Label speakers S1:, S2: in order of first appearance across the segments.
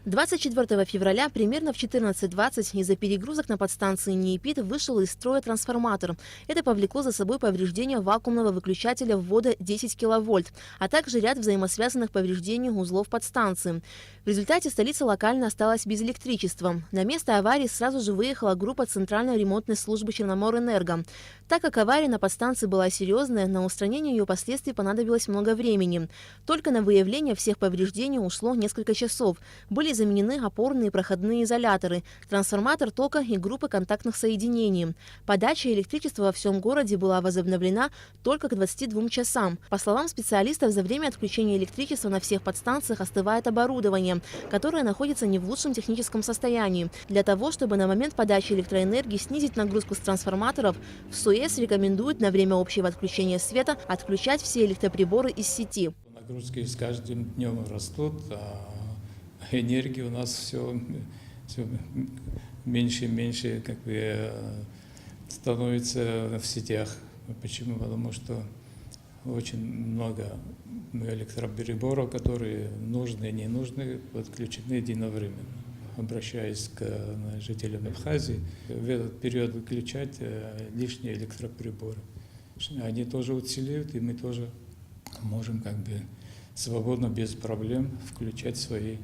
S1: 24 февраля примерно в 14:20 из-за перегрузок на подстанции НИИПИТ вышел из строя трансформатор. Это повлекло за собой повреждение вакуумного выключателя ввода 10 киловольт, а также ряд взаимосвязанных повреждений узлов подстанции. В результате столица локально осталась без электричества. На место аварии сразу же выехала группа Центральной ремонтной службы Черноморэнерго. Так как авария на подстанции была серьезная, на устранение ее последствий понадобилось много времени. Только на выявление всех повреждений ушло несколько часов. Были заменены опорные и проходные изоляторы, трансформатор тока и группы контактных соединений. Подача электричества во всем городе была возобновлена только к 22 часам. По словам специалистов, за время отключения электричества на всех подстанциях остывает оборудование, которое находится не в лучшем техническом состоянии. Для того, чтобы на момент подачи электроэнергии снизить нагрузку с трансформаторов, в СУЭС рекомендуют на время общего отключения света отключать все электроприборы из сети.
S2: Нагрузки с каждым днем растут, энергии у нас все меньше и меньше становится в сетях. Почему? Потому что очень много электроприборов, которые нужны и не нужны, подключены единовременно. Обращаясь к жителям Абхазии, в этот период выключать лишние электроприборы. Они тоже уцелеют, и мы тоже можем свободно, без проблем включать свои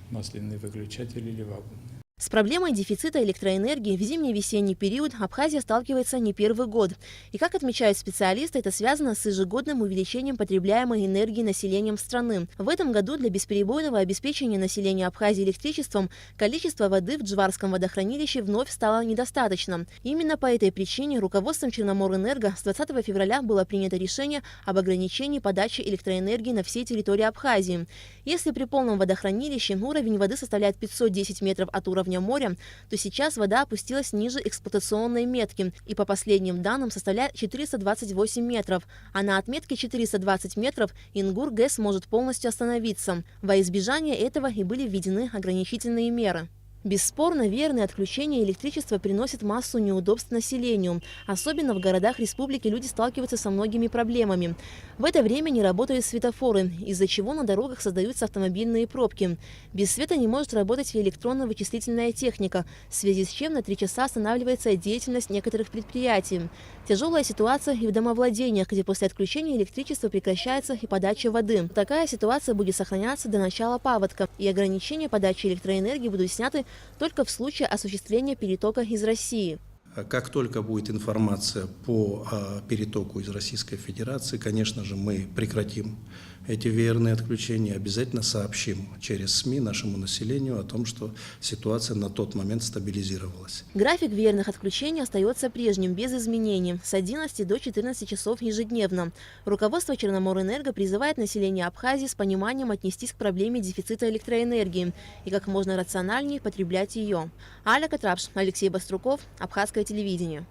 S2: масляные выключатели или вакуумные.
S1: С проблемой дефицита электроэнергии в зимне-весенний период Абхазия сталкивается не первый год. И, как отмечают специалисты, это связано с ежегодным увеличением потребляемой энергии населением страны. В этом году для бесперебойного обеспечения населения Абхазии электричеством количество воды в Джварском водохранилище вновь стало недостаточно. Именно по этой причине руководством Черноморэнерго с 20 февраля было принято решение об ограничении подачи электроэнергии на всей территории Абхазии. Если при полном водохранилище уровень воды составляет 510 метров от уровня моря, то сейчас вода опустилась ниже эксплуатационной метки и по последним данным составляет 428 метров, а на отметке 420 метров Ингур ГЭС может полностью остановиться. Во избежание этого и были введены ограничительные меры. Бесспорно, верное отключение электричества приносит массу неудобств населению. Особенно в городах республики люди сталкиваются со многими проблемами. В это время не работают светофоры, из-за чего на дорогах создаются автомобильные пробки. Без света не может работать и электронно-вычислительная техника, в связи с чем на 3 часа останавливается деятельность некоторых предприятий. Тяжелая ситуация и в домовладениях, где после отключения электричества прекращается и подача воды. Такая ситуация будет сохраняться до начала паводка, и ограничения подачи электроэнергии будут сняты только в случае осуществления перетока из России.
S3: Как только будет информация по перетоку из Российской Федерации, конечно же, мы прекратим эти веерные отключения, обязательно сообщим через СМИ нашему населению о том, что ситуация на тот момент стабилизировалась.
S1: График веерных отключений остается прежним, без изменений, с 11 до 14 часов ежедневно. Руководство Черноморэнерго призывает население Абхазии с пониманием отнестись к проблеме дефицита электроэнергии и как можно рациональнее потреблять ее. Аля Катрапш, Алексей Баструков, Абхазское телевидение.